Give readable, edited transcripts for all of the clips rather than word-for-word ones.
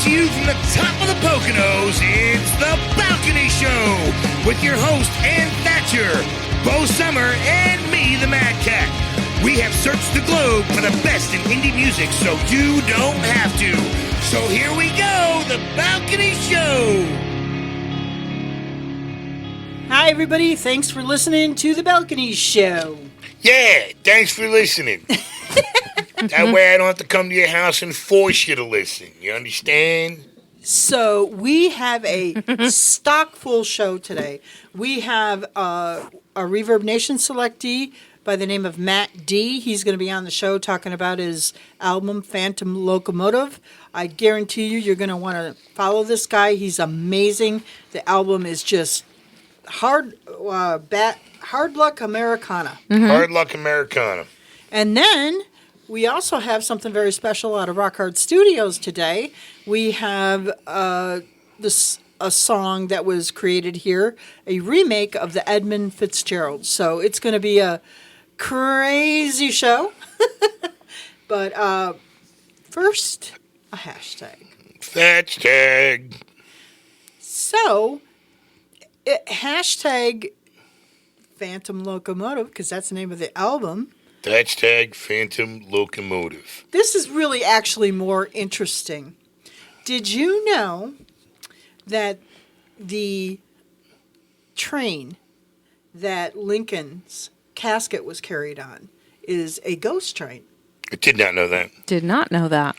to you from the top of the Poconos, it's The Balcony Show with your host, Ann Thatcher, Bo Sommer, and me, the Mad Cat. We have searched the globe for the best in indie music so you don't have to. So here we go, The Balcony Show. Hi, everybody. Thanks for listening to The Balcony Show. Yeah, thanks for listening. That way I don't have to come to your house and force you to listen. You understand? So we have a stock full show today. We have a Reverbnation selectee by the name of Matt D. He's going to be on the show talking about his album, Phantom Locomotive. I guarantee you're going to want to follow this guy. He's amazing. The album is just hard luck Americana. Mm-hmm. Hard luck Americana. And then we also have something very special out of Rock Hard Studios today. We have a song that was created here, a remake of the Edmund Fitzgerald. So it's going to be a crazy show. But first, a hashtag. Hashtag. So, hashtag Phantom Locomotive, because that's the name of the album. Hashtag Phantom Locomotive. This is really actually more interesting. Did you know that the train that Lincoln's casket was carried on is a ghost train? I did not know that. Did not know that.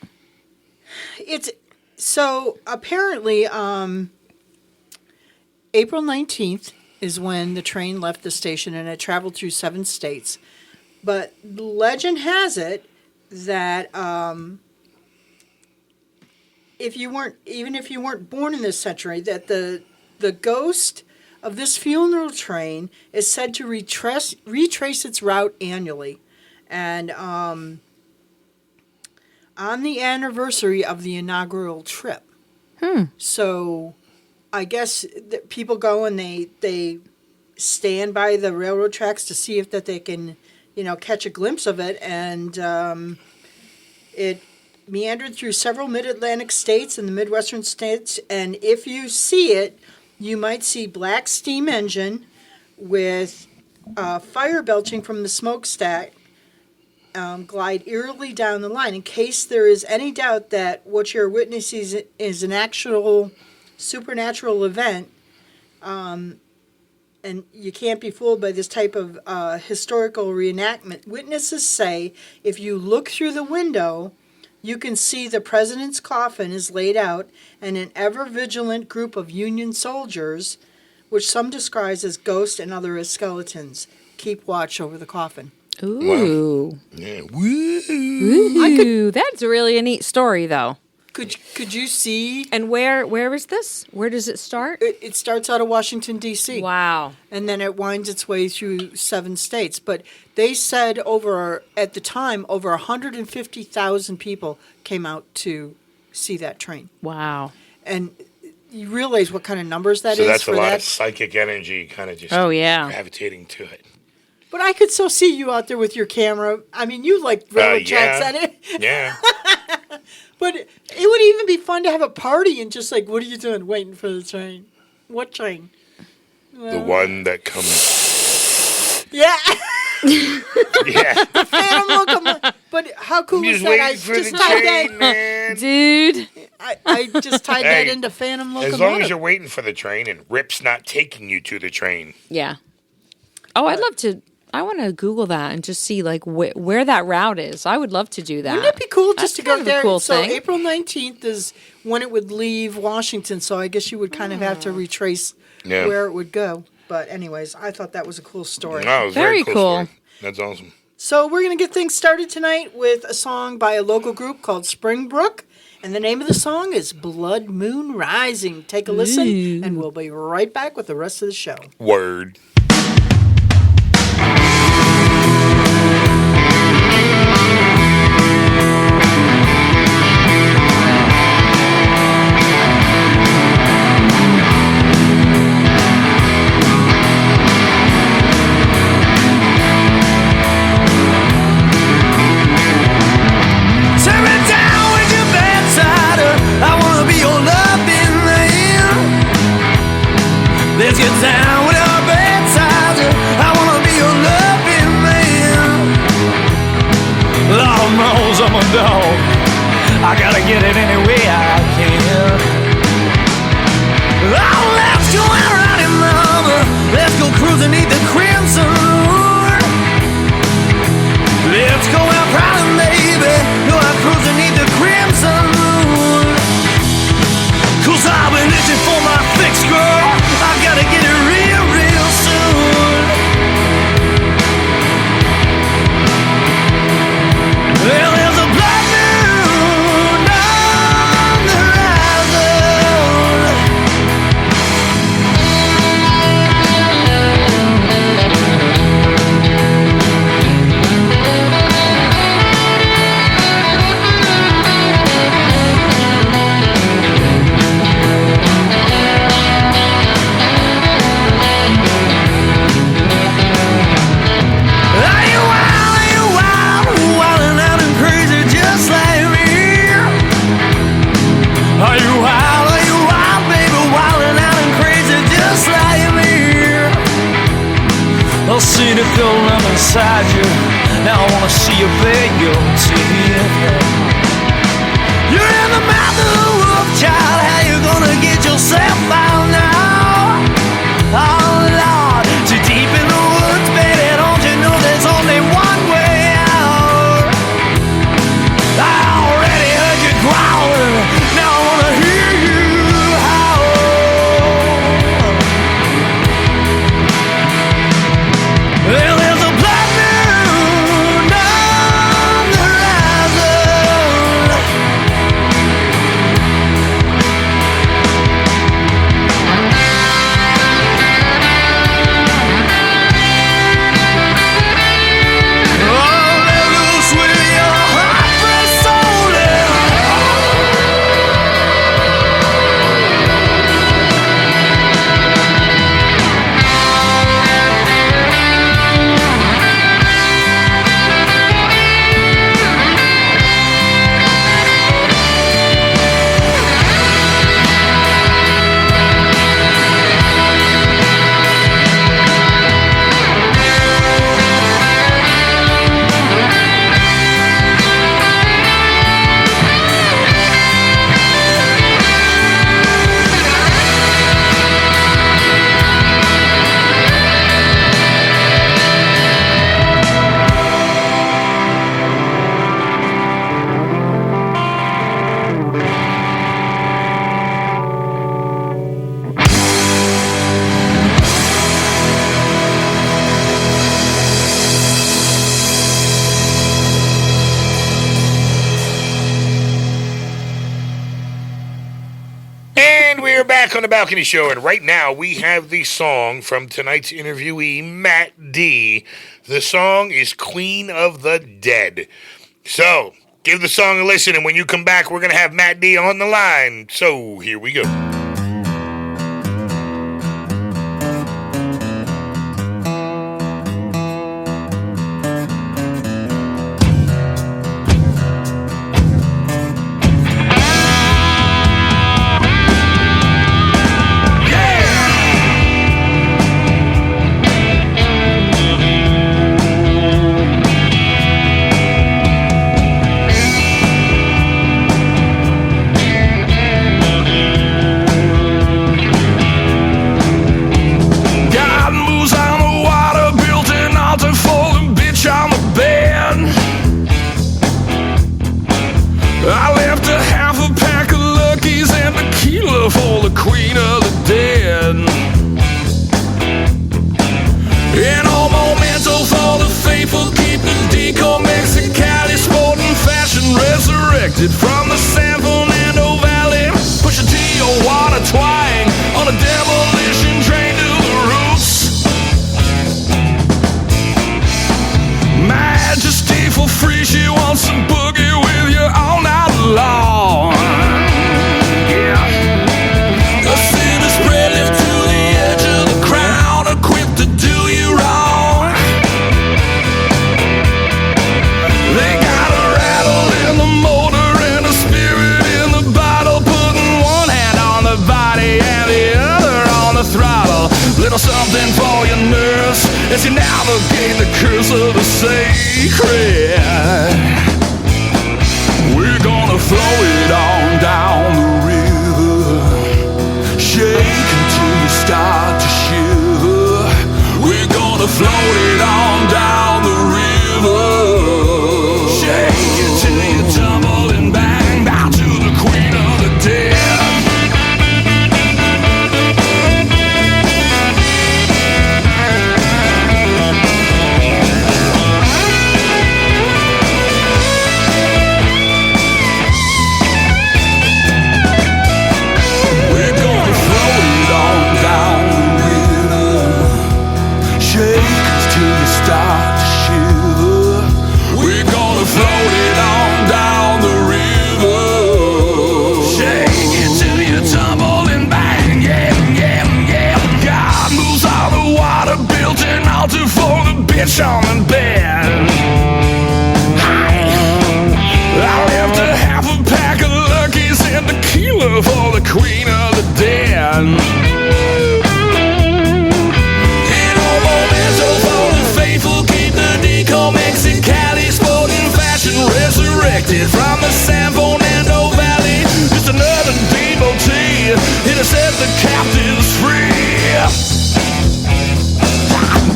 It's so apparently April 19th is when the train left the station and it traveled through 7 states. But legend has it that if you weren't born in this century, that the ghost of this funeral train is said to retrace its route annually, and on the anniversary of the inaugural trip. So, I guess that people go and they stand by the railroad tracks to see if that they can, catch a glimpse of it, and it meandered through several mid-Atlantic states and the Midwestern states, and if you see it, you might see black steam engine with fire belching from the smokestack glide eerily down the line. In case there is any doubt that what you're witnessing is an actual supernatural event, and you can't be fooled by this type of historical reenactment. Witnesses say if you look through the window, you can see the president's coffin is laid out and an ever-vigilant group of Union soldiers, which some describe as ghosts and others as skeletons, keep watch over the coffin. Ooh. Wow. Yeah. Ooh. That's really a neat story, though. Could you see? And where is this? Where does it start? It starts out of Washington, D.C. Wow. And then it winds its way through 7 states. But they said at the time, over 150,000 people came out to see that train. Wow. And you realize what kind of numbers that is? So that's for a lot that? of psychic energy kind of just gravitating to it. But I could still see you out there with your camera. I mean, you like railroad tracks at it. Yeah. But it would even be fun to have a party and just like, what are you doing? Waiting for the train. What train? Well, The one that comes. Yeah. Yeah. The Phantom Locomotive. But how cool is that? I just tied that, man. Dude. I just tied that into Phantom Locomotive. As long as you're waiting for the train and Rip's not taking you to the train. Yeah. Oh, I'd love to. I want to Google that and just see like where that route is. I would love to do that. Wouldn't it be cool just to go there? Cool so thing. April 19th is when it would leave Washington. So I guess you would kind of have to retrace where it would go. But anyways, I thought that was a cool story. No, it was Very cool. Story. That's awesome. So we're going to get things started tonight with a song by a local group called Springbrooke. And the name of the song is Blood Moon Rising. Take a listen, and we'll be right back with the rest of the show. Word. Tear it down with your bedsider. I wanna be I gotta get it any way I can. Oh, let's go out riding, mama. Let's go cruising, eat the crimson moon. Let's go out riding, baby. Go out cruising, eat the crimson moon. 'Cause I've been itching for my fix, girl. I gotta get it real, real soon. Well, there's a black moon on the horizon. I've seen it go round inside you. Now I wanna see you pay your teeth. You're in the mouth of the wolf, child. How you gonna get yourself out now? Oh Lord, too deep in the woods, baby. Don't you know there's only one way out? I already heard you growling. Now I wanna hear you howl. Well, there's a black moon on the horizon. Oh, let loose with your heart for soul. And we're back on the Balcony Show, and right now we have the song from tonight's interviewee, Matt D. The song is Queen of the Dead. So, give the song a listen, and when you come back, we're going to have Matt D on the line. So, here we go. From the San Fernando Valley, push a T or water twang on a demolition train to the roots. Majesty for free, she wants to boogie with you all night long. Yeah. The sin is spread lift to the edge of the crowd, equipped to do you wrong. They got a rattle in the motor and a spirit float it on down the river. Shake until you start to shiver. We're gonna float it on down the river. Shake it till you tumble and bang. Bow to the queen of the dead. Start to shiver. We're gonna float it on down the river. Shake it till you tumble and bang. Yeah, yeah, yeah. God moves all the water, built an altar for the bitch on the bed. Hi. I left a half a pack of Luckies and tequila for the queen of the dead. Mixing Cali, sporting fashion, resurrected from the San Fernando Valley. Just another devotee here to set the captives free.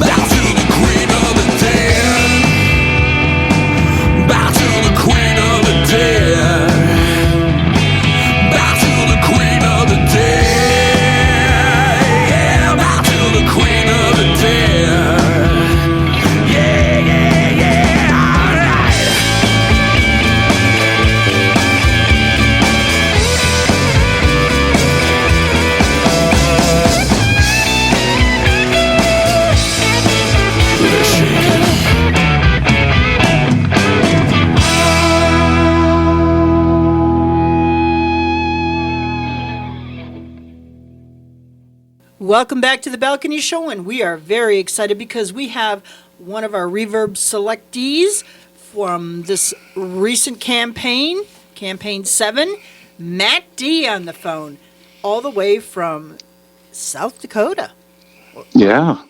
Bow to the queen of the dead. Bow to the queen of the dead. Bow to the queen of the dead. Yeah, bow to the queen of the dead. Welcome back to the Balcony Show, and we are very excited because we have one of our Reverb selectees from this recent campaign, Campaign 7, Matt D on the phone, all the way from South Dakota. Yeah.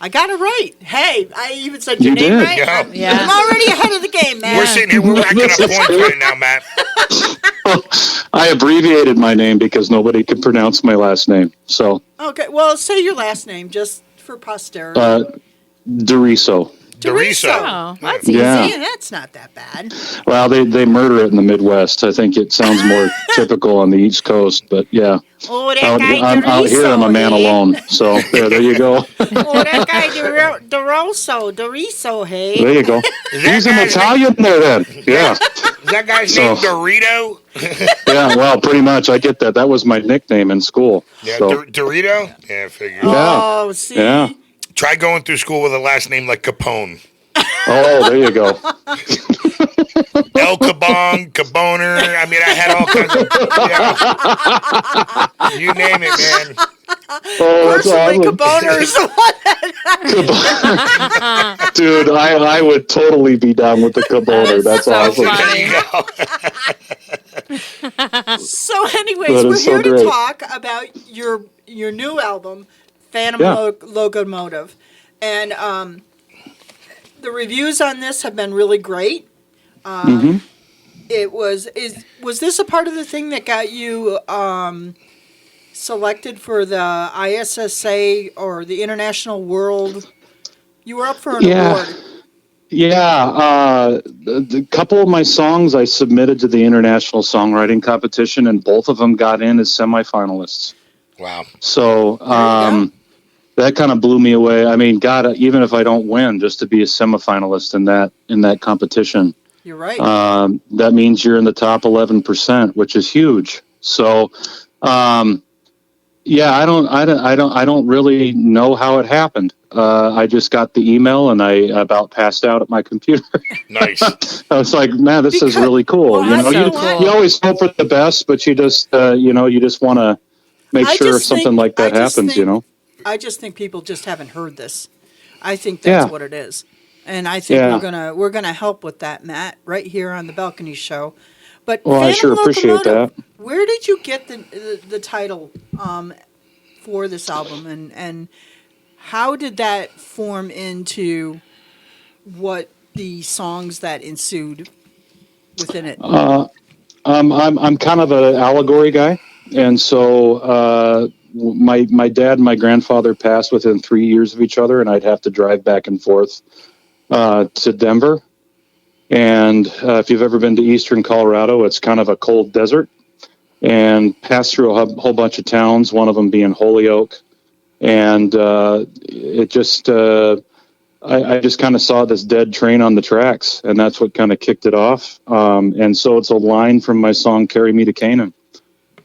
I got it right. Hey, I even said your You name did. right. Yeah. I'm already ahead of the game, man. We're sitting here, we're racking up points right now, Matt. I abbreviated my name because nobody could pronounce my last name. So, Okay, well, say your last name just for posterity. Doriso. Doriso. Oh, that's easy. Yeah. Yeah, that's not that bad. Well, they murder it in the Midwest. I think it sounds more typical on the East Coast, but yeah. Oh, that Out here, I'm a man alone. So there you go. Oh, that guy Doriso, hey. There you go. He's an Italian there then. Yeah. Is that guy's name Dorito? Yeah, well, pretty much. I get that. That was my nickname in school. Yeah, So, Dorito? Yeah, I figured. Oh, see? yeah. Try going through school with a last name like Capone. Oh, there you go. El Cabong, Caboner. I mean, I had all kinds of. Yeah. You name it, man. Oh, that's Personally, awesome. Caboner is the one. Dude, I would totally be down with the Caboner. That's so awesome. funny. So, anyways, That we're is so here to great. talk about your new album, Phantom Yeah. Locomotive, and the reviews on this have been really great. It was this a part of the thing that got you selected for the ISSA or the International World? You were up for an award. Yeah, the couple of my songs I submitted to the International Songwriting Competition, and both of them got in as semifinalists. Wow. So go. that kind of blew me away. I mean, God, even if I don't win, just to be a semifinalist in that competition, You're right. that means you're in the top 11%, which is huge. So, yeah, I don't really know how it happened. I just got the email and I about passed out at my computer. Nice. I was like, man, this is really cool. well, You know, that's so cool. you always hope for the best, but you just, you just want to make I sure just something think- like that I just happens, think- you know? I just think people just haven't heard this. I think that's Yeah. what it is. And I think Yeah. we're gonna help with that, Matt, right here on the Balcony Show. But Well, I Phantom sure appreciate Locomotive, that. where did you get the title for this album, and how did that form into what the songs that ensued within it? I'm kind of an allegory guy, and so my dad and my grandfather passed within 3 years of each other, and I'd have to drive back and forth to Denver. And if you've ever been to eastern Colorado, it's kind of a cold desert, and passed through a whole bunch of towns, one of them being Holyoke. And it just, I just kind of saw this dead train on the tracks, and that's what kind of kicked it off. And so it's a line from my song, Carry Me to Canaan.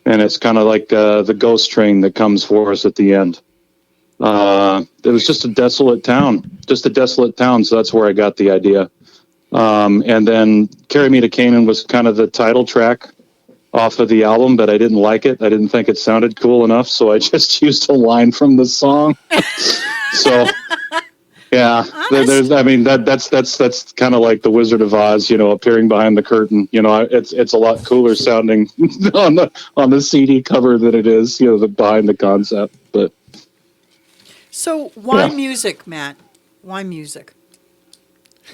And it's kind of like the ghost train that comes for us at the end. It was just a desolate town, so that's where I got the idea. And then Carry Me to Canaan was kind of the title track off of the album, but I didn't like it. I didn't think it sounded cool enough, so I just used a line from the song. So, yeah, that's kind of like the Wizard of Oz, appearing behind the curtain. It's a lot cooler sounding on the CD cover than it is, behind the concept. But so why music, Matt? Why music?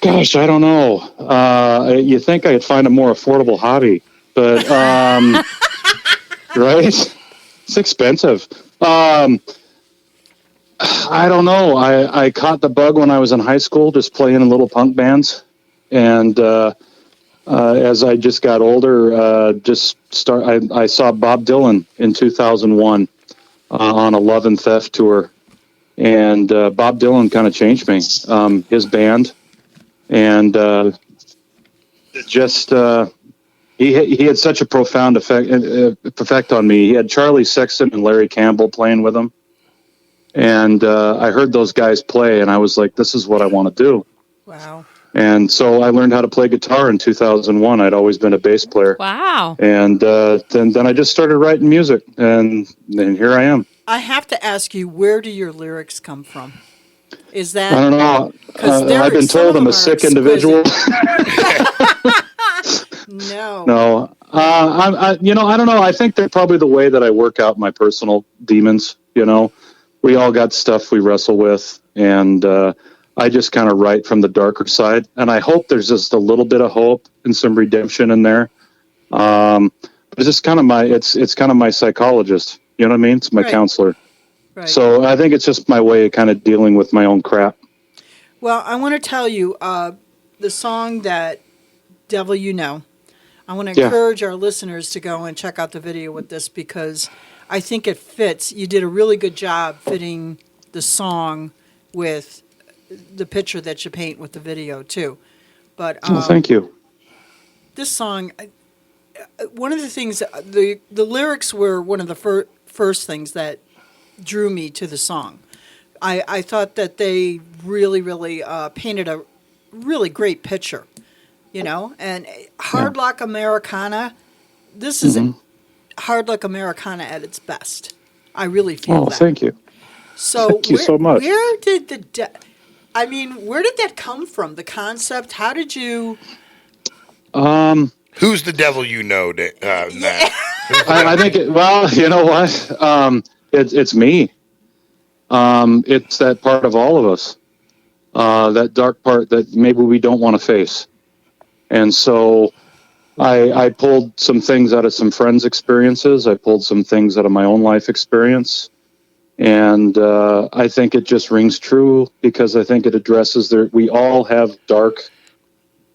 Gosh, I don't know. You think I'd find a more affordable hobby, but right? It's expensive. I don't know. I caught the bug when I was in high school, just playing in little punk bands, and as I just got older, I saw Bob Dylan in 2001 on a Love and Theft tour, and Bob Dylan kind of changed me. His band. And he had such a profound effect on me. He had Charlie Sexton and Larry Campbell playing with him, and I heard those guys play, and I was like, "This is what I want to do." Wow! And so I learned how to play guitar in 2001. I'd always been a bass player. Wow! And then I just started writing music, and here I am. I have to ask you, where do your lyrics come from? Is that? I don't know. I've been told I'm a sick individual. No. I don't know. I think they're probably the way that I work out my personal demons. We all got stuff we wrestle with, and I just kind of write from the darker side. And I hope there's just a little bit of hope and some redemption in there. But it's just kind of it's kind of my psychologist. You know what I mean? It's my counselor. Right. So I think it's just my way of kind of dealing with my own crap. Well, I want to tell you, the song that Devil You Know, I want to encourage our listeners to go and check out the video with this, because I think it fits. You did a really good job fitting the song with the picture that you paint with the video, too. But thank you. This song, one of the things, the lyrics were one of the first things that drew me to the song. I thought that they really painted a really great picture, and Hard Rock Americana, this is Hard Rock Americana at its best. I really feel that. Thank you. So thank you so much. Where did where did that come from? The concept? How did you? Who's the devil you know, Matt? I think you know what? It's me. It's that part of all of us, that dark part that maybe we don't want to face. And so I pulled some things out of some friends' experiences. I pulled some things out of my own life experience. And I think it just rings true, because I think it addresses we all have dark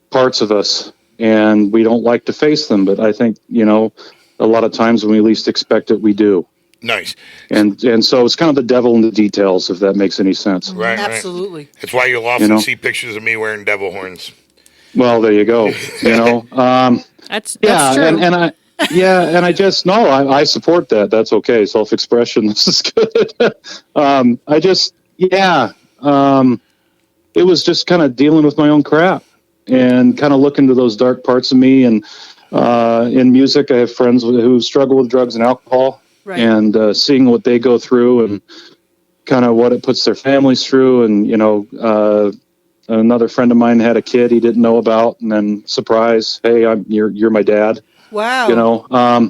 parts of us, and we don't like to face them. But I think, a lot of times when we least expect it, we do. Nice. And so it's kind of the devil in the details, if that makes any sense. Right. Absolutely. Right. That's why you'll often see pictures of me wearing devil horns. Well, there you go. That's true. And I just I support that. That's okay. Self-expression. This is good. It was just kind of dealing with my own crap and kind of looking to those dark parts of me. And in music, I have friends who struggle with drugs and alcohol. Right. And seeing what they go through and kind of what it puts their families through. And, another friend of mine had a kid he didn't know about, and then surprise, hey, you're my dad. Wow.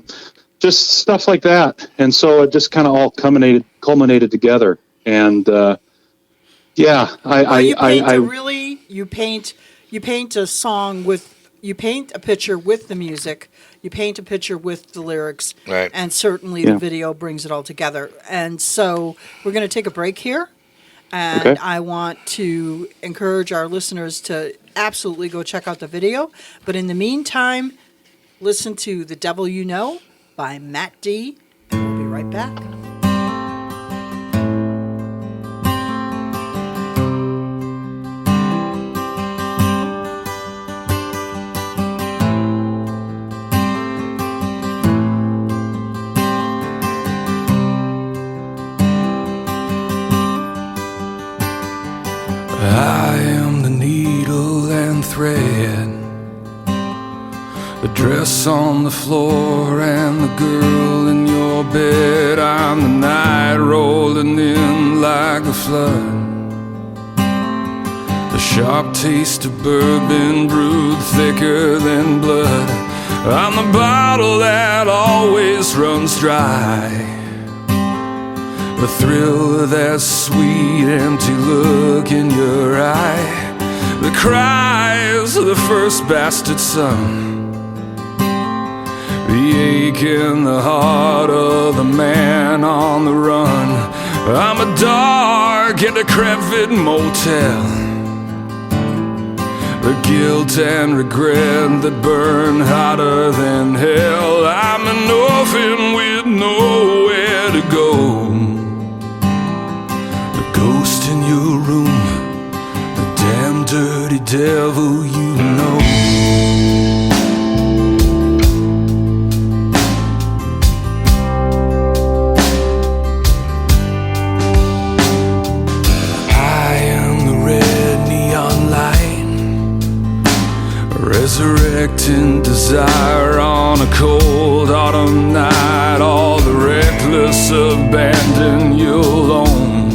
Just stuff like that. And so it just kind of all culminated together. And you paint a song with, you paint a picture with the music. you paint a picture with the lyrics, Right. and certainly the video brings it all together. And so we're going to take a break here, and Okay. I want to encourage our listeners to absolutely go check out the video. But in the meantime, listen to The Devil You Know by Matt D. We'll be right back. I am the needle and thread, the dress on the floor and the girl in your bed. I'm the night rolling in like a flood, the sharp taste of bourbon brewed thicker than blood. I'm the bottle that always runs dry, the thrill of that sweet empty look in your eye, the cries of the first bastard son, the ache in the heart of the man on the run. I'm a dark and decrepit motel, the guilt and regret that burn hotter than hell. I'm an orphan with nowhere to go, ghost in your room, the damn dirty devil you know. I am the red neon light, resurrecting desire on a cold autumn night. All the reckless abandon you alone,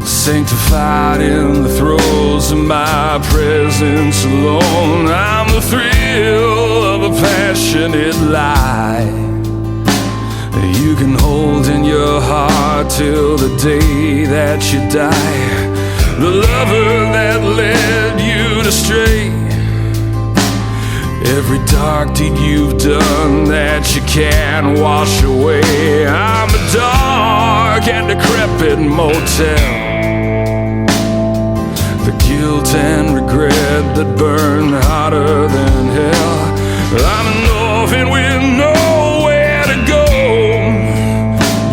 sanctified in the throes of my presence alone. I'm the thrill of a passionate lie you can hold in your heart till the day that you die. The lover that led you to stray, every dark deed you've done that you can't wash away. I'm a dark and decrepit motel, the guilt and regret that burn hotter than hell. I'm an orphan with nowhere to go,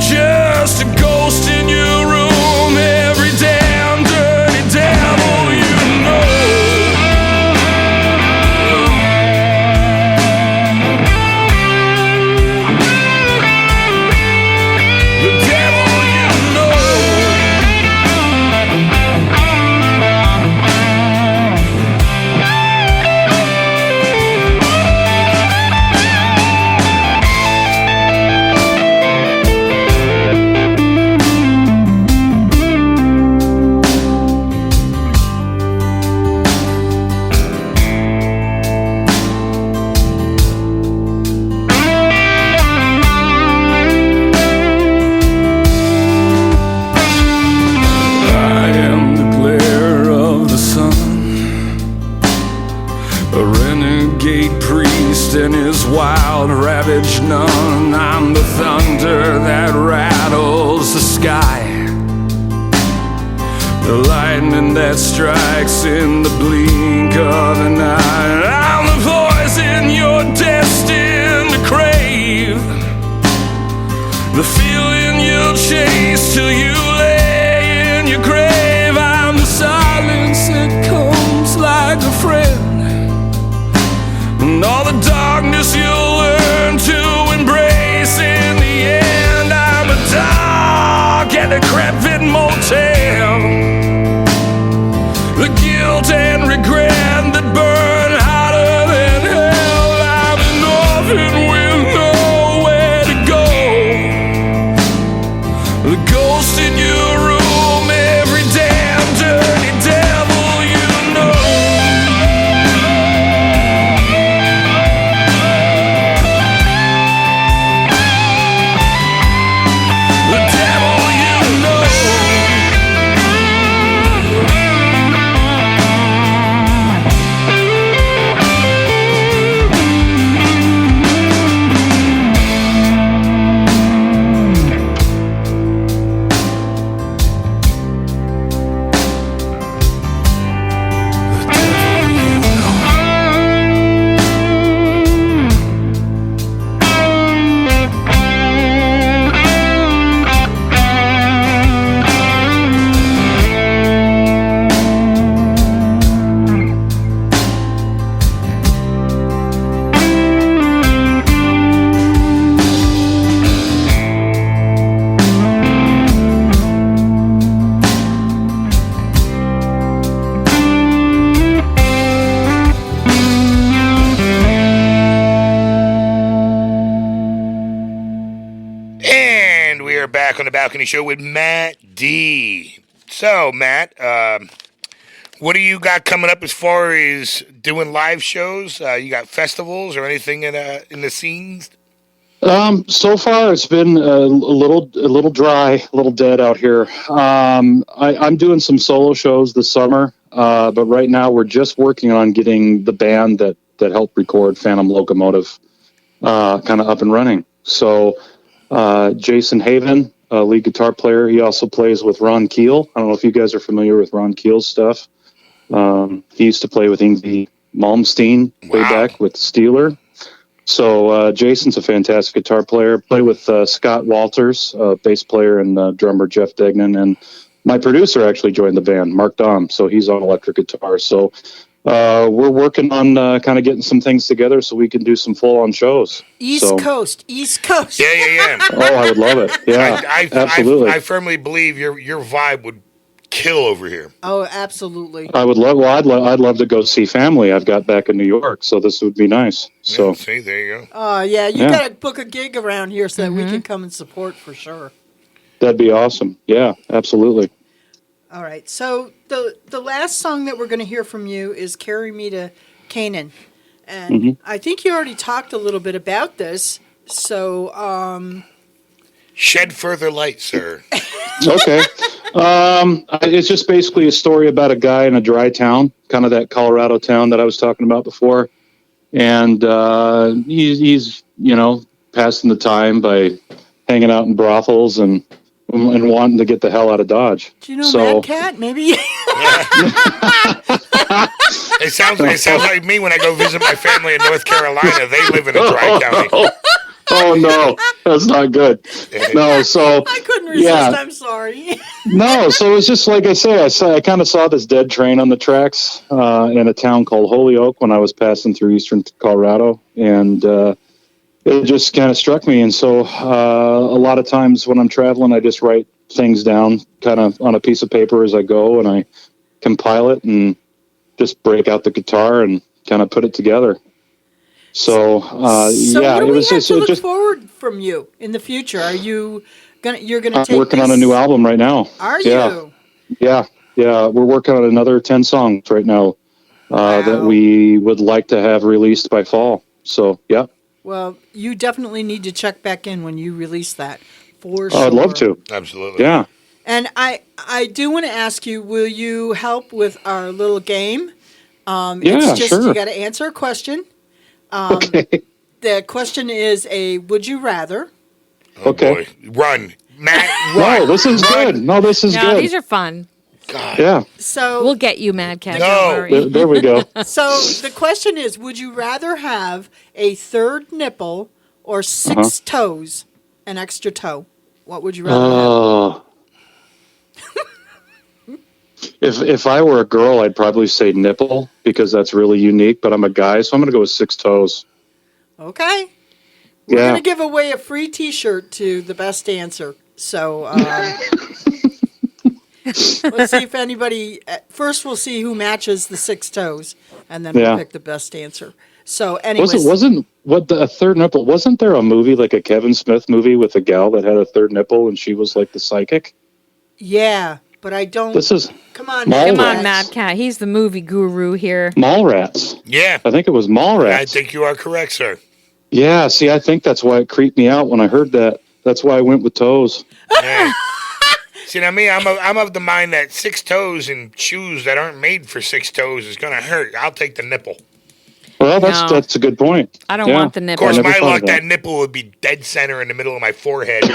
just a ghost in your room, every damn dirty devil you know. The devil you know. And his wild ravaged nun. I'm the thunder that rattles the sky, the lightning that strikes in the blink of an eye. I'm the poison you're destined to crave, the feeling you'll chase till you lay in your grave. I'm the silence that comes like a friend, and all the darkness you'll learn to embrace in the end. I'm a dark and decrepit motel, the guilt and regret that burn hotter than hell. I'm an orphan with nowhere to go, back on the Balcony Show with Matt D. So, Matt, what do you got coming up as far as doing live shows? You got festivals or anything in the scenes? So far it's been a little dry, a little dead out here. I'm doing some solo shows this summer, but right now we're just working on getting the band that helped record Phantom Locomotive kind of up and running. So Jason Haven, lead guitar player, he also plays with Ron Keel. I don't know if you guys are familiar with Ron Keel's stuff. He used to play with Yngwie Malmsteen way back with Steeler. So Jason's a fantastic guitar player. Play with Scott Walters, bass player, and drummer Jeff Degnan. And my producer actually joined the band, Mark Dahm. So he's on electric guitar. So we're working on kind of getting some things together so we can do some full-on shows. East Coast. Yeah. Oh, I would love it. Yeah, absolutely. I firmly believe your vibe would kill over here. Oh, absolutely. I would love. Well, I'd love to go see family. I've got back in New York, so this would be nice. So Yeah, see, there you go. Oh, yeah. You got to book a gig around here so that we can come and support for sure. that'd be awesome. Yeah, absolutely. All right. So the last song that we're going to hear from you is "Carry Me to Canaan," and I think you already talked a little bit about this. So Shed further light, sir. Okay. It's just basically a story about a guy in a dry town, kind of that Colorado town that I was talking about before. And he's passing the time by hanging out in brothels and wanting to get the hell out of Dodge. do you know Mad Cat? Maybe. It sounds like me when I go visit my family in North Carolina. They live in a dry county. Oh no, that's not good. No, so I couldn't resist. Yeah. I'm sorry. No, so it was just like I say. I kind of saw this dead train on the tracks in a town called Holyoke when I was passing through eastern Colorado, and it just kind of struck me. And so a lot of times when I'm traveling, I just write things down, kind of on a piece of paper as I go, and I compile it and just break out the guitar and kind of put it together. So yeah, what do it we was have to look just forward from you in the future? Are you you're gonna I'm take working this? on a new album right now. Are Yeah. you? Yeah, we're working on another 10 songs right now that Wow. we would like to have released by fall. So, yeah. Well, you definitely need to check back in when you release that, for sure. I'd love to. Absolutely. Yeah. And I do want to ask you, will you help with our little game? Yeah, it's just sure. you got to answer a question. Okay. The question is a would you rather? Oh, Okay. boy. Run. Matt, run. No, this is good. No, this is No, good. these are fun. God. Yeah. So We'll get you, Mad Cat. No. Don't worry. There we go. So the question is, would you rather have a third nipple or 6 toes, an extra toe? What would you rather have? Oh. If I were a girl, I'd probably say nipple because that's really unique, but I'm a guy, so I'm going to go with 6 toes. Okay. We're Yeah. going to give away a free T-shirt to the best answer. So let's see if anybody. First, we'll see who matches the 6 toes, and then Yeah. we'll pick the best answer. So, anyways, Wasn't a third nipple? Wasn't there a movie, like a Kevin Smith movie with a gal that had a third nipple and she was like the psychic? yeah, but I don't. This is Come on, Mallrats. Come on, Mad Mad Cat. He's the movie guru here. Mallrats. Yeah. I think it was Mallrats. I think you are correct, sir. Yeah, see, I think that's why it creeped me out when I heard that. That's why I went with toes. Yeah. See, now me, I'm of the mind that 6 toes in shoes that aren't made for 6 toes is going to hurt. I'll take the nipple. Well, No. that's a good point. I don't Yeah. want the Of nipple. course, never my thought luck, of that. that nipple would be dead center in the middle of my forehead. Oh,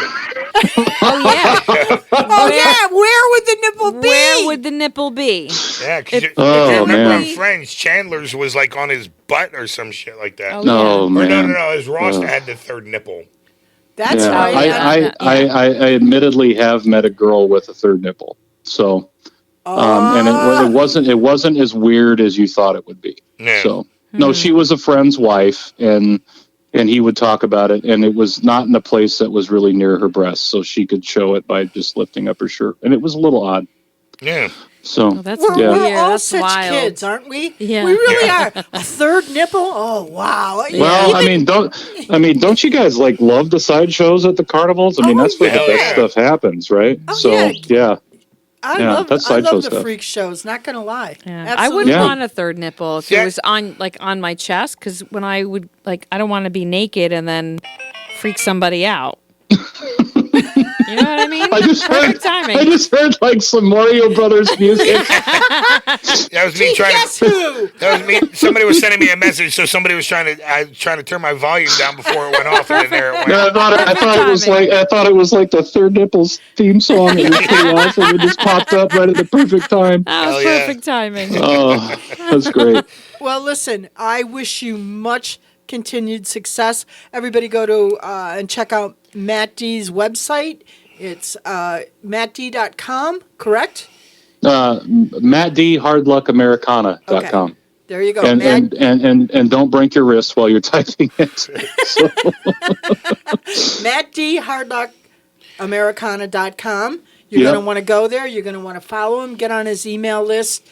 yeah. Oh yeah, where would the nipple be? Where would the nipple be? Yeah, because if Oh, you remember man. in Friends, Chandler's was like on his butt or some shit like that. Oh, No, Or man. no, his Ross Ugh. had the third nipple. That's Yeah, right. I admittedly have met a girl with a third nipple. So, and it wasn't as weird as you thought it would be. Yeah. So, no, she was a friend's wife, and he would talk about it, and it was not in a place that was really near her breast, so she could show it by just lifting up her shirt, and it was a little odd. Yeah. So That's We're weird. all That's such wild. kids, aren't we? Yeah. We really are. A third nipple? Oh, wow. well, don't you guys like love the sideshows at the carnivals? I mean, Oh, that's where the yeah. best stuff happens, right? Oh, so yeah. I Yeah, love that's I sideshow love the stuff. freak shows, not going to lie. Yeah. I Absolutely. wouldn't Yeah. want a third nipple if Yeah. it was on my chest, because when I would I don't want to be naked and then freak somebody out. You know what I mean? Perfect timing. I just heard like some Mario Brothers music. That was me trying Guess to. who? That was me. Somebody was sending me a message, so somebody was trying to turn my volume down before it went off, and then there it went. No, I thought it was like the Third Nipples theme song. It was pretty awesome. It just popped up right at the perfect time. That was Hell yeah. perfect timing. Oh, that's great. Well, listen, I wish you much continued success. Everybody go to and check out Matt D's website. It's mattd.com, correct? MattDHardluckAmericana.com. Okay. There you go. And don't break your wrist while you're typing it. So, mattdhardluckAmericana.com. You're Yep. going to want to go there. You're going to want to follow him. Get on his email list.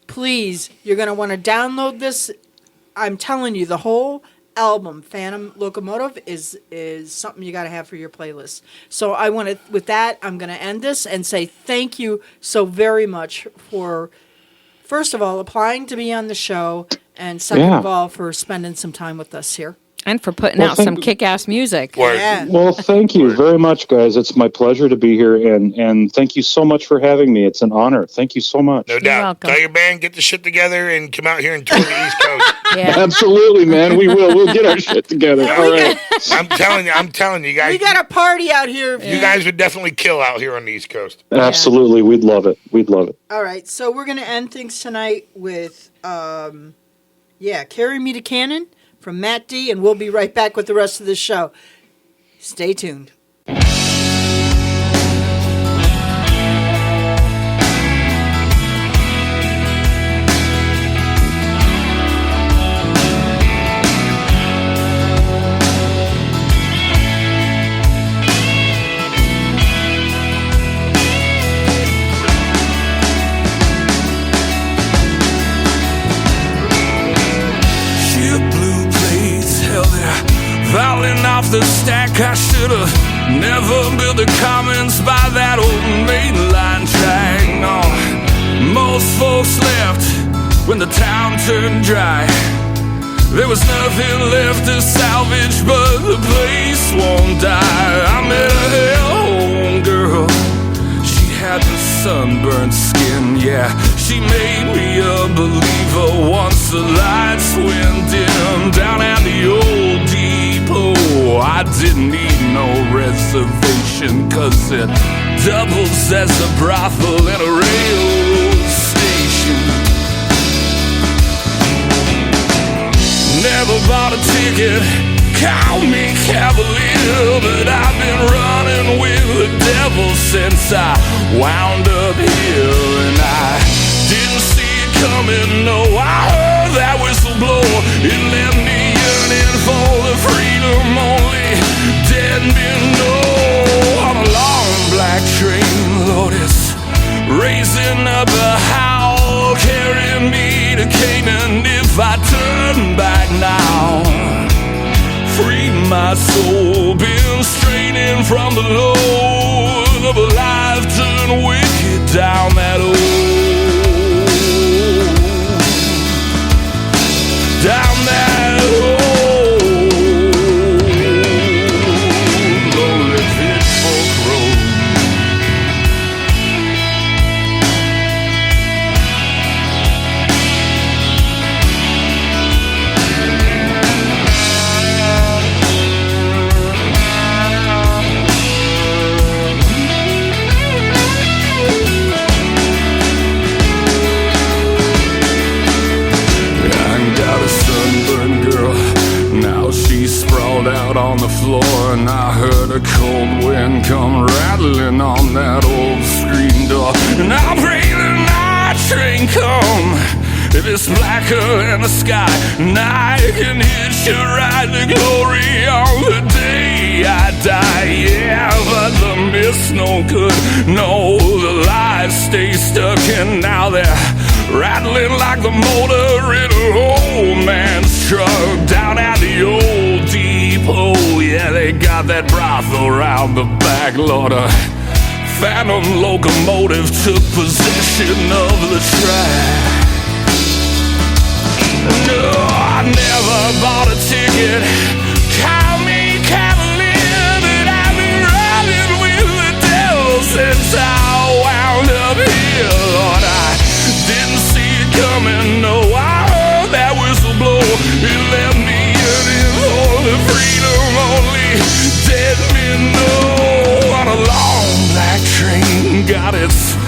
Please, you're going to want to download this. I'm telling you, the whole album, Phantom Locomotive, is something you got to have for your playlist. So I want to, with that, I'm going to end this and say thank you so very much for, first of all, applying to be on the show, and second Yeah. of all, for spending some time with us here. And for putting Well, out some thank- kick-ass music. Word. Yeah. well, thank you very much, guys. It's my pleasure to be here, and thank you so much for having me. It's an honor. Thank you so much. No doubt. welcome. Tell your band, get the shit together, and come out here and tour the East Coast. Yeah. Absolutely, man. We will. We'll get our shit together. All right. I'm telling you guys. We got a party out here. You guys would definitely kill out here on the East Coast. Absolutely. We'd love it. We'd love it. All right, so we're going to end things tonight with, Carry Me to Cannon from Matt D, and we'll be right back with the rest of the show. Stay tuned. Ship blue plates held there, falling off the stack. I should've never built the Commons by that old mainline track. No, most folks left when the town turned dry. There was nothing left to salvage, but the place won't die. I met a hell girl. She had the sunburned skin, yeah. She made me a believer once the lights went dim. Down at the old depot, I didn't need no reservation, 'cause it doubles as a brothel and a railroad station. Never bought a ticket, call me cavalier, but I've been running with the devil since I wound up here. And I didn't see it coming, no, I heard that whistle blow. It left me yearning for the freedom only dead men know. On a long black train, Lotus, raising up a howl, carrying me to Canaan. If I turn back now, free my soul, been straining from the load of a life turned wicked down that down that lonely pitchfork road. Out on the floor, and I heard a cold wind come rattling on that old screen door. And I pray the night train come, if it's blacker than the sky, and I can hitch a ride to glory on the day I die. Yeah, but the and it's no good. No, the lies stay stuck, and now they're rattling like the motor in an old man's truck down at the old depot. Yeah, they got that brothel around the back, Lord. A phantom locomotive took possession of the track. No, I never bought a ticket. Call me cavalier, but I've been running with the devil since I wound up here. Lord, I didn't see it coming. No, I heard that whistle blow. It left me yearning for the freedom only dead men know. On a long black train, got its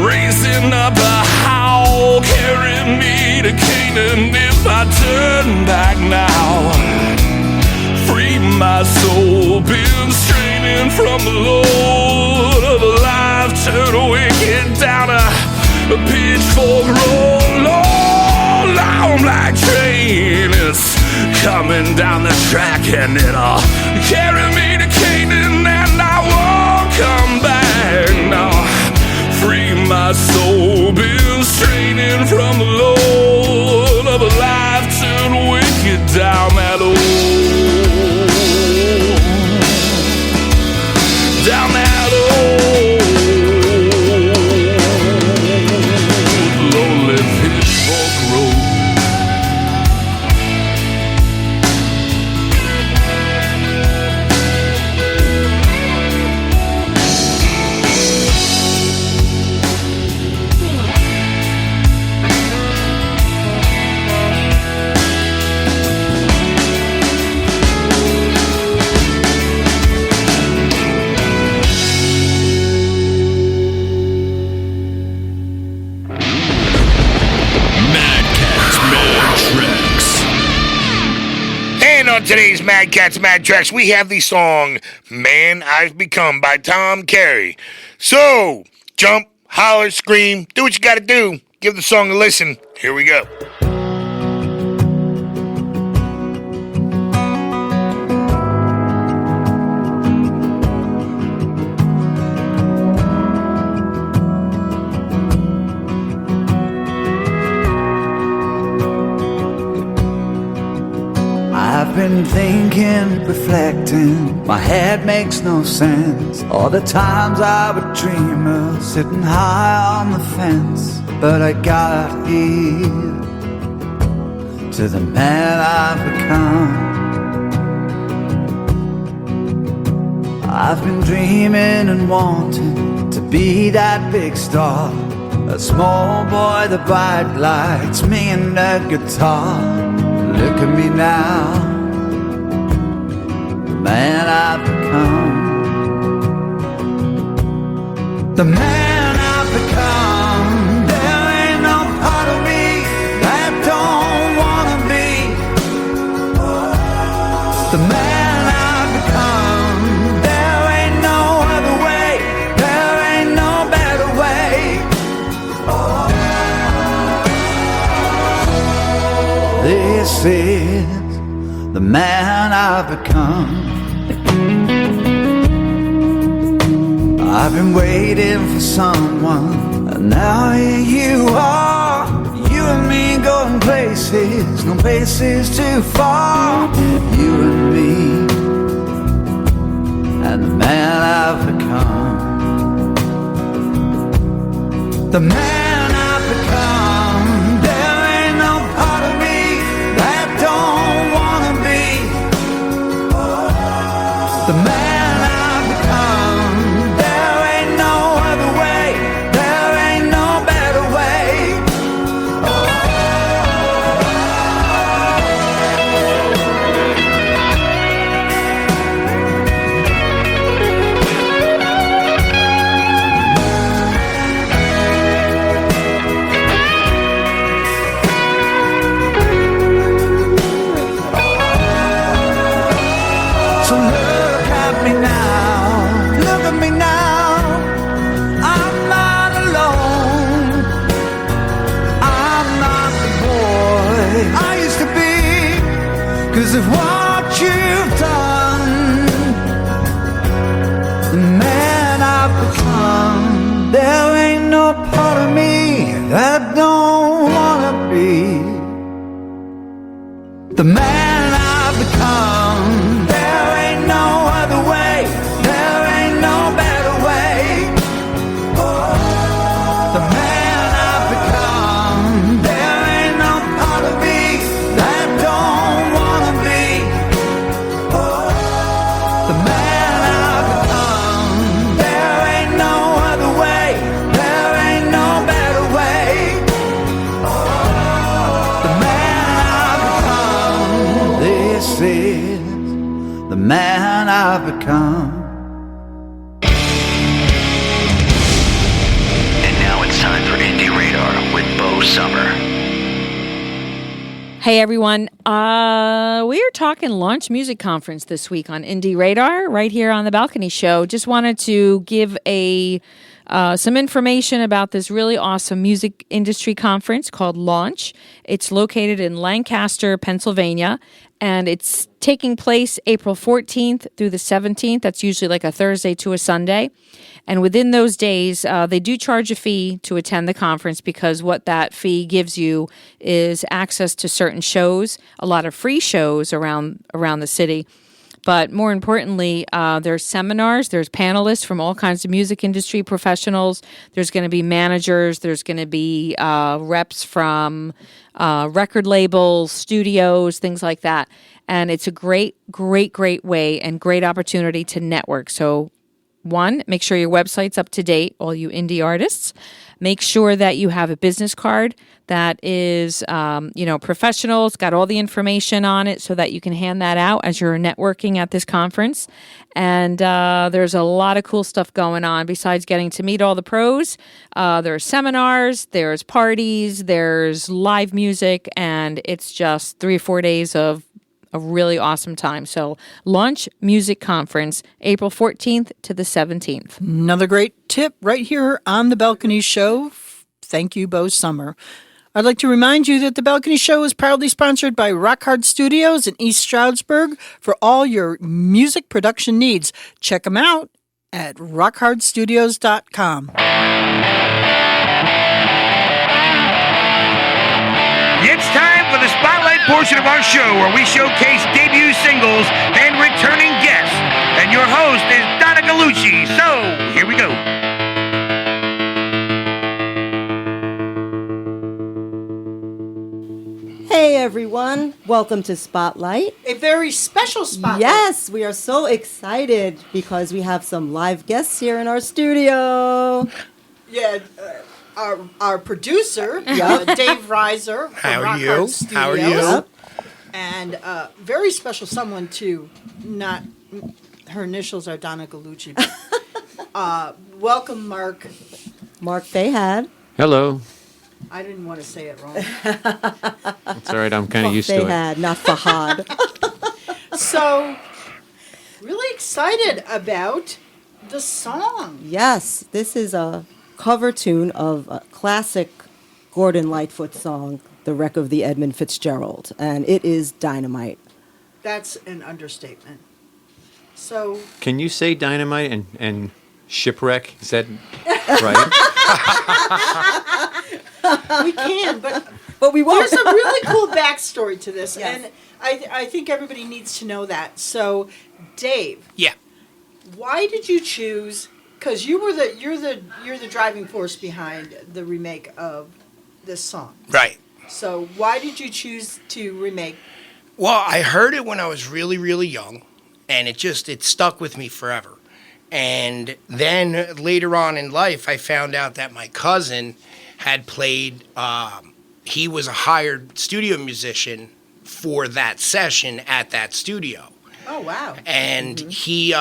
racing up a howl, carrying me to Canaan. If I turn back now, free my soul, been straining from the load of a life turned wicked down a pitchfork road. Long, long black train is coming down the track, and it'll carry me to Canaan, and I won't come back now. Free my soul, been straining from the load of a life turned wicked down that old, down that old lonely pitchfork road. On today's Mad Cats Mad Tracks, we have the song Man I've Become by Tom Cary. So, jump, holler, scream, do what you gotta do. Give the song a listen. Here we go. I've been thinking, reflecting, my head makes no sense. All the times I would dream of sitting high on the fence, but I got here to the man I've become. I've been dreaming and wanting to be that big star, a small boy, the bright lights, me and the guitar. Look at me now, the man I've become. The man I've become. There ain't no part of me that don't wanna be the man I've become. There ain't no other way, there ain't no better way. This is the man I've become. I've been waiting for someone, and now here you are. You and me going places, no places too far. You and me, and the man I've become. The man I've become. There ain't no part of me that don't wanna be the man I've become. There ain't no other way, there ain't no better way. So look at me now, look at me now. I'm not alone, I'm not the boy I used to be, 'cause of what you've done. The man the man I've become. There ain't no other way, there ain't no better way. The man I've become. This is the man I've become. And now it's time for Indie Radar with Bo Sommer. Hey everyone, we are talking Launch Music Conference this week on Indie Radar right here on the Balcony Show. Just wanted to give some information about this really awesome music industry conference called Launch. It's located in Lancaster, Pennsylvania, and it's taking place April 14th through the 17th. That's usually like a Thursday to a Sunday. And within those days, they do charge a fee to attend the conference because what that fee gives you is access to certain shows, a lot of free shows around the city. But more importantly, there's seminars, there's panelists from all kinds of music industry professionals. There's going to be managers, there's going to be reps from record labels, studios, things like that. And it's a great, great, great way and great opportunity to network. So one, make sure your website's up to date, all you indie artists. Make sure that you have a business card that is, professional. It's got all the information on it so that you can hand that out as you're networking at this conference. And there's a lot of cool stuff going on besides getting to meet all the pros. There's seminars, there's parties, there's live music, and it's just 3 or 4 days of a really awesome time. So Launch Music Conference, April 14th to the 17th. Another great tip right here on The Balcony Show. Thank you, Bo Sommer. I'd like to remind you that The Balcony Show is proudly sponsored by Rock Hard Studios in East Stroudsburg for all your music production needs. Check them out at rockhardstudios.com. It's time for the spotlight portion of our show where we showcase debut singles and returning guests. And your host is Donna Gallucci. So, here we go. Hey everyone, welcome to Spotlight. A very special spotlight. Yes, we are so excited because we have some live guests here in our studio. Yeah, our producer, Dave Reiser from How are Rock you? Hard Studios. How are you? Yep. And very special someone too. Not her initials are Donna Gallucci. Welcome, Mark. Mark Fahad. Hello. I didn't want to say it wrong. It's all right. I'm kind of used to it. Fahad, not Fahad. So, really excited about the song. Yes, this is a cover tune of a classic Gordon Lightfoot song, The Wreck of the Edmund Fitzgerald, and it is dynamite. That's an understatement. So, Can you say dynamite and shipwreck? Is that right? we can, But we won't. there's a really cool backstory to this, Yes. and I think everybody needs to know that. So, Dave, Yeah. why did you choose? Because you're the driving force behind the remake of this song. Right. So, why did you choose to remake? Well, I heard it when I was really, really young, and it stuck with me forever. And then later on in life, I found out that my cousin had played, he was a hired studio musician for that session at that studio. Oh wow! And he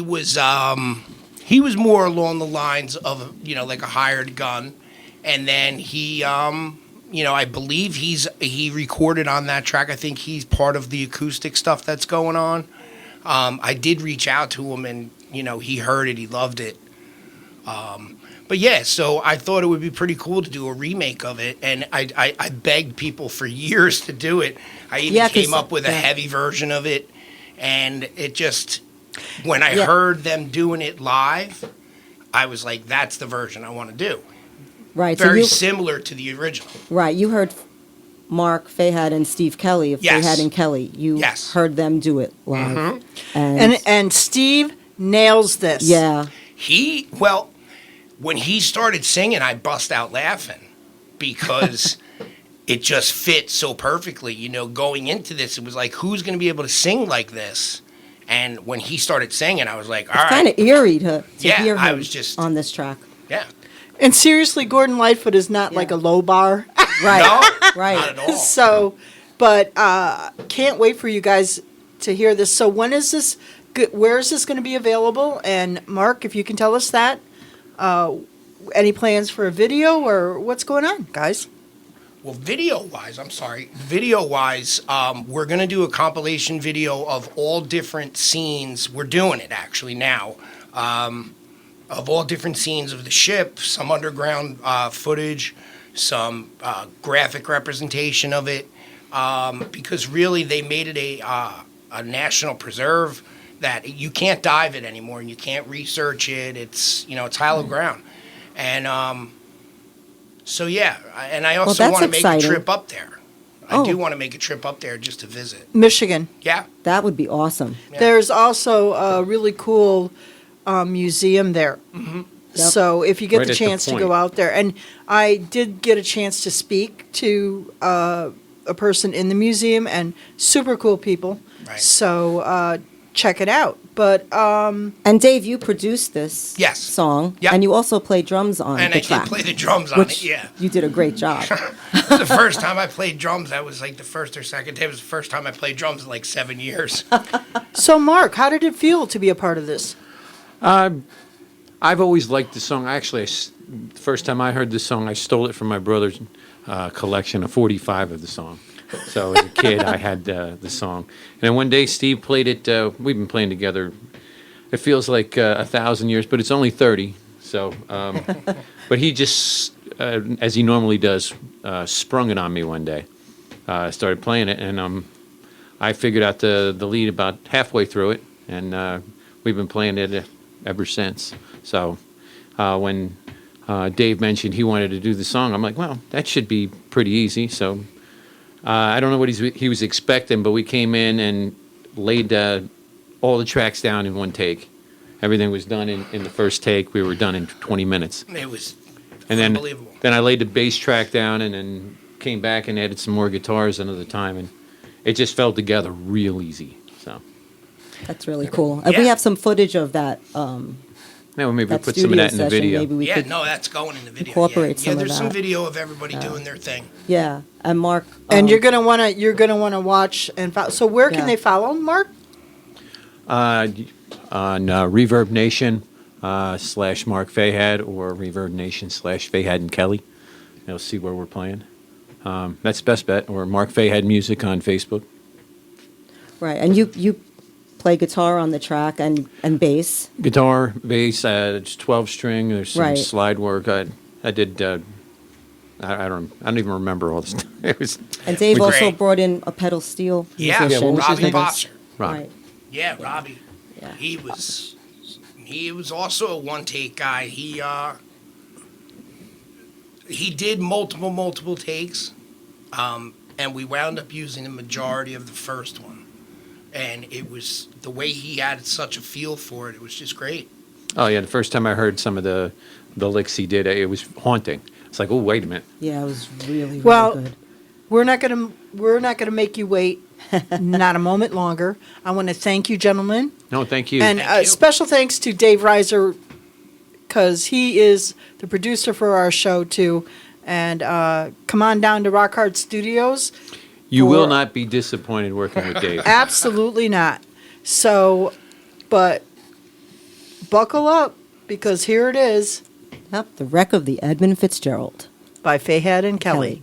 was more along the lines of, like a hired gun. And then he, I believe he recorded on that track. I think he's part of the acoustic stuff that's going on. I did reach out to him and, he heard it, he loved it. But yeah, so I thought it would be pretty cool to do a remake of it. And I begged people for years to do it. I even came up with a heavy version of it. And it just, when I heard them doing it live, I was like, that's the version I want to do. Right. Very similar to the original. Right. You heard Mark Fahad and Steve Kelly of Yes. Fahad and Kelly. You heard them do it live. And Steve nails this. Yeah. When he started singing, I bust out laughing because it just fit so perfectly. Going into this, it was like, who's going to be able to sing like this And when he started singing, I was like, all right. Kind of eerie to Yeah, hear him I was just- on this track. Yeah. And seriously, Gordon Lightfoot is not like a low bar. Right. No, Right. not at all. So, but can't wait for you guys to hear this. So when is this? Where is this going to be available? And Mark, if you can tell us that. Any plans for a video or what's going on, guys? Well, video-wise, we're going to do a compilation video of all different scenes. We're doing it, actually, now. Of all different scenes of the ship, some underground footage, some graphic representation of it. Because really, they made it a national preserve that you can't dive it anymore and you can't research it. It's, it's hallowed ground. And so, yeah. And I also that's want to make exciting. a trip up there. I do want to make a trip up there just to visit. Michigan. Yeah. That would be awesome. Yeah. There's also a really cool museum there. Mm-hmm. So if you get Right the at the chance to point. go out there, and I did get a chance to speak to a person in the museum, and super cool people. Right. So check it out. But And Dave, you produced this Yes. song, Yep. and you also play drums on And the I track. did play the drums on which it, yeah. You did a great job. The first time I played drums, that was like the first or second day. It was the first time I played drums in like 7 years. so, Mark, how did it feel to be a part of this? I've always liked the song. Actually, the first time I heard the song, I stole it from my brother's collection of 45 of the song. So as a kid, I had the song. And then one day, Steve played it. We've been playing together. It feels like 1,000 years, but it's only 30. So, but he just, as he normally does, sprung it on me one day. Started playing it, and I figured out the lead about halfway through it, and we've been playing it ever since. So when Dave mentioned he wanted to do the song, I'm like, well, that should be pretty easy. So I don't know what he was expecting, but we came in and laid all the tracks down in one take. Everything was done in the first take. We were done in 20 minutes. It was And then, unbelievable. then I laid the bass track down and then came back and added some more guitars another time. And it just fell together real easy. So That's really cool. And we Yeah. have some footage of that. now maybe we'll That put some of that in the session. video. Maybe we Yeah, could. no, that's going in the video. incorporate yeah. some of there's some that. video of everybody doing their thing. Yeah, and Mark. And you're gonna wanna watch and follow. So where can Yeah. they follow Mark? On Reverbnation / Mark Fahad or Reverbnation / Fahad and Kelly. You'll see where we're playing. That's the best bet. Or Mark Fahad Music on Facebook. Right, and you play guitar on the track and bass. Guitar, bass, it's 12 string. There's some Right. slide work. I did. I don't even remember all this. It was And Dave Great. also brought in a pedal steel Yeah, musician. what was his Robbie name? Bosser. Rob. Right. Yeah, Robbie. Yeah. He was also a one-take guy. He did multiple takes, and we wound up using the majority of the first one. And it was the way he had such a feel for it. It was just great. Oh yeah, the first time I heard some of the licks he did, it was haunting. It's like, oh wait a minute. Yeah, it was really Well, good. We're not gonna make you wait not a moment longer. I want to thank you, gentlemen, No, thank you. and Thank you. special thanks to Dave Reiser because he is the producer for our show too. And come on down to Rock Hard Studios. you will for- not be disappointed working with Dave. Absolutely not. So, but buckle up because here it is Yep, the wreck of the Edmund Fitzgerald. by Fahad and Kelly.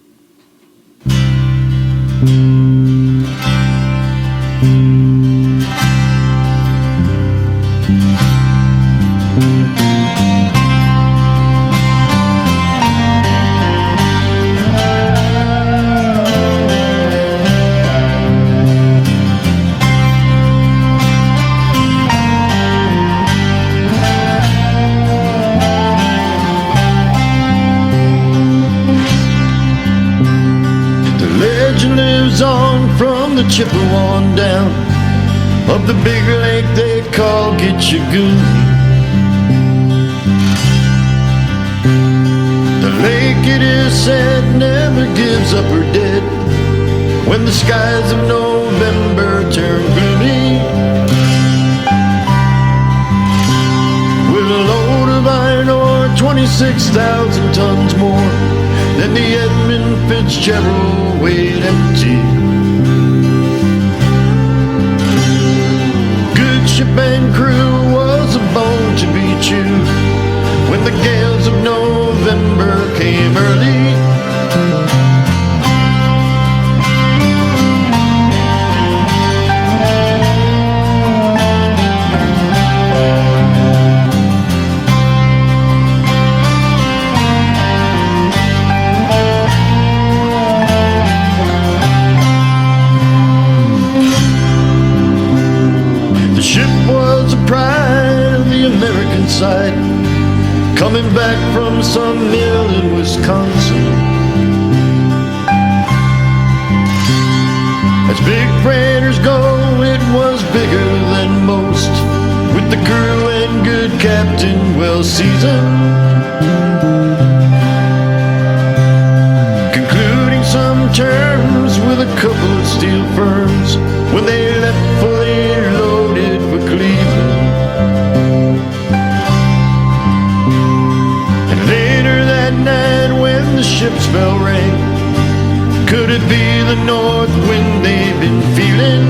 The legend lives on from the Chippewa down of the big lake they call Gitchagoon. The lake, it is said, never gives up her dead when the skies of November turn gloomy. 26,000 tons more than the Edmund Fitzgerald weighed empty. Good ship and crew was a bone to be chewed when the gales of November came early. The ship was a pride of the American side, coming back from some mill in Wisconsin. As big freighters go, it was bigger than most, with the crew and good captain well seasoned, concluding some terms with a couple of steel firms when they left fully loaded for Cleveland. And later that night when the ship's bell rang, could it be the north wind they've been feeling?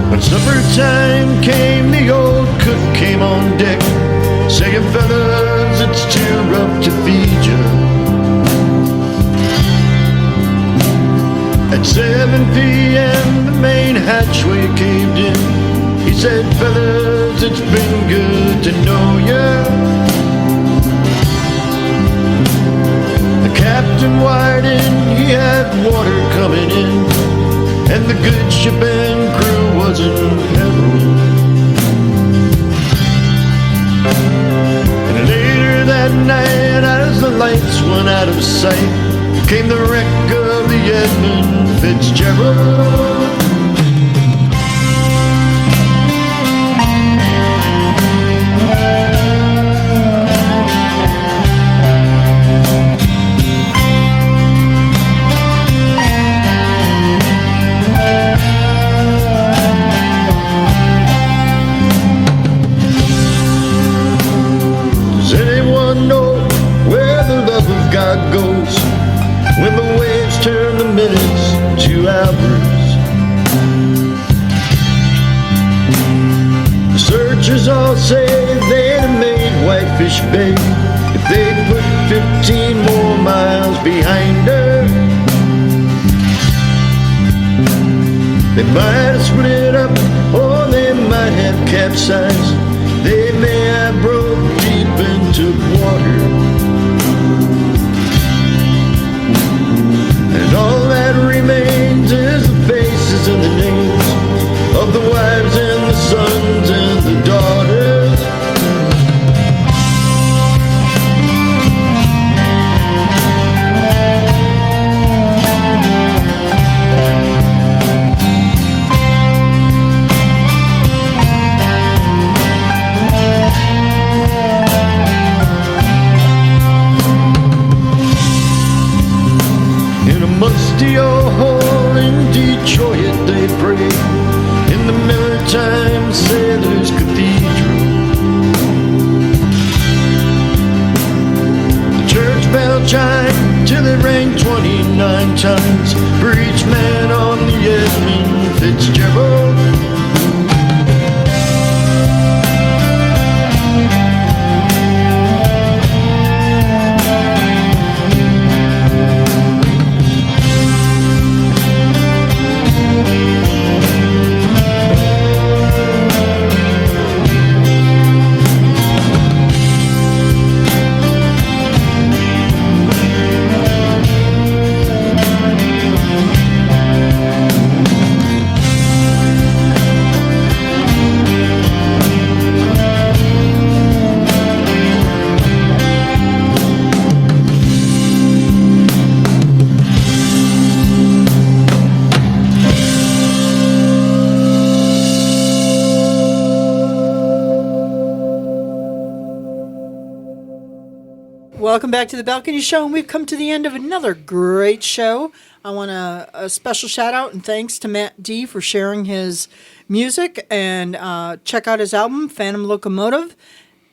When supper time came, the old cook came on deck, saying, fellas, it's too rough to feed you. At 7 p.m. the main hatchway caved in. He said, fellas, it's been good to know ya. The captain wired in, he had water coming in, and the good ship and crew was in peril. And later that night, as the lights went out of sight, came the wreck of the Edmund Fitzgerald. God goes when the waves turn the minutes to hours. The searchers all say they'd have made Whitefish Bay if they'd put 15 more miles behind her. They might have split up, or they might have capsized. They may have broke deep into water. And all that remains is the faces and the names of the wives and the sons and the daughters. Musty old hole in Detroit they pray in the Maritime Sailors Cathedral. The church bell chimed till it rang 29 times for each man on the Edmund Fitzgerald. Welcome back to the Balcony Show, and we've come to the end of another great show. I want a special shout out and thanks to Matt D for sharing his music, and check out his album, Phantom Locomotive,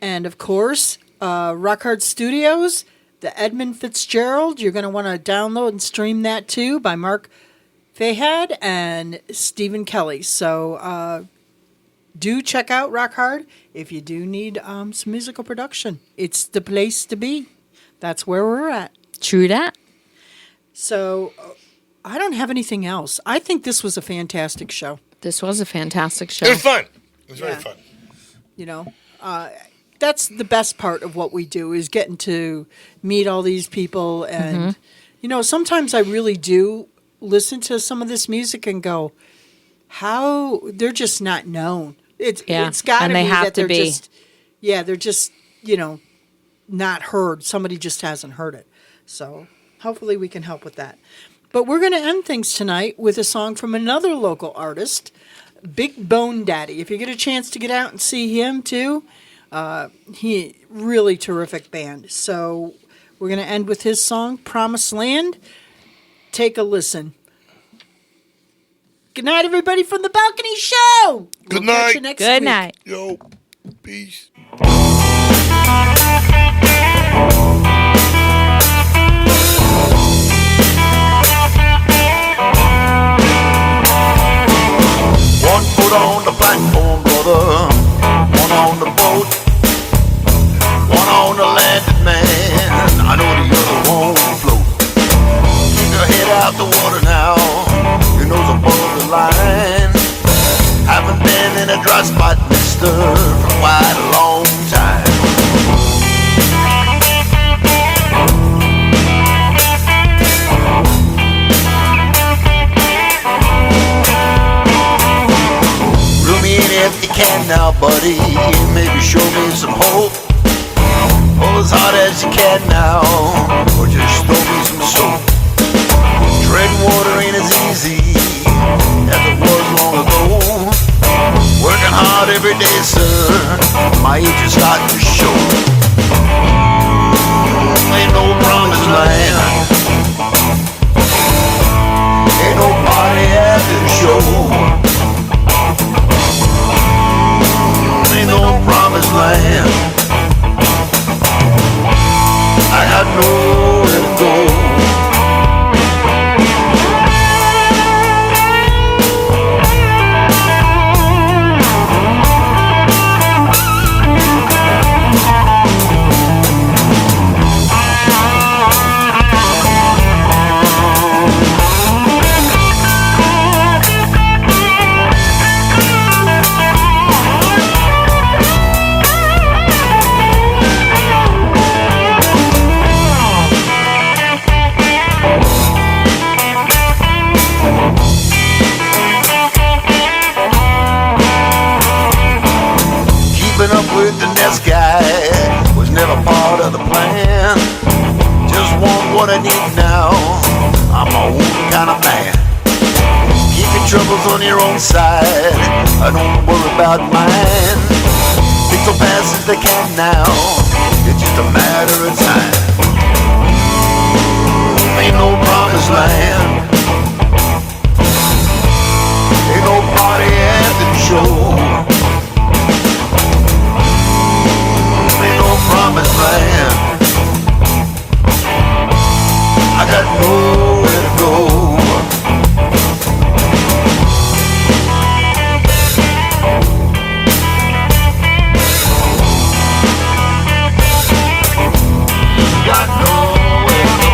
and of course, Rock Hard Studios, the Edmund Fitzgerald. You're going to want to download and stream that too by Mark Fahad and Stephen Kelly. So do check out Rock Hard if you do need some musical production. It's the place to be. That's where we're at. True that. So I don't have anything else. I think this was a fantastic show. This was a fantastic show. It was fun. It was very fun. You know, that's the best part of what we do is getting to meet all these people. And, you know, sometimes I really do listen to some of this music and go, how they're just not known. It's got to be that they're just, they're just, you know, not heard. Somebody just hasn't heard it. So hopefully we can help with that. But we're going to end things tonight with a song from another local artist, Big Bone Daddy. If you get a chance to get out and see him too, he really terrific band. So we're going to end with his song, Promised Land. Take a listen. Good night, everybody, from the Balcony Show. Good We'll night. catch you next Good week. night. Yo, peace. One foot on the platform, brother, one on the boat, one on the landed man. I know the other won't float. Keep your head out the water now, your nose above the line. Haven't been in a dry spot, mister, for quite a long time. If you can now, buddy, maybe show me some hope. Pull as hard as you can now, or just throw me some soap. Treading water ain't as easy as it was long ago. Working hard every day, sir, my age is starting to show. Ain't no promised land, ain't no party at the show. Ain't no promised land. I got nowhere to go. With the next guy was never part of the plan. Just want what I need now. I'm my own kind of man. Keep your troubles on your own side. I don't worry about mine. Things will pass as they can now. It's just a matter of time. Ain't no promised land. Ain't no party at the show. Promised land. I got nowhere to go. Got nowhere to go.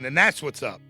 And that's what's up.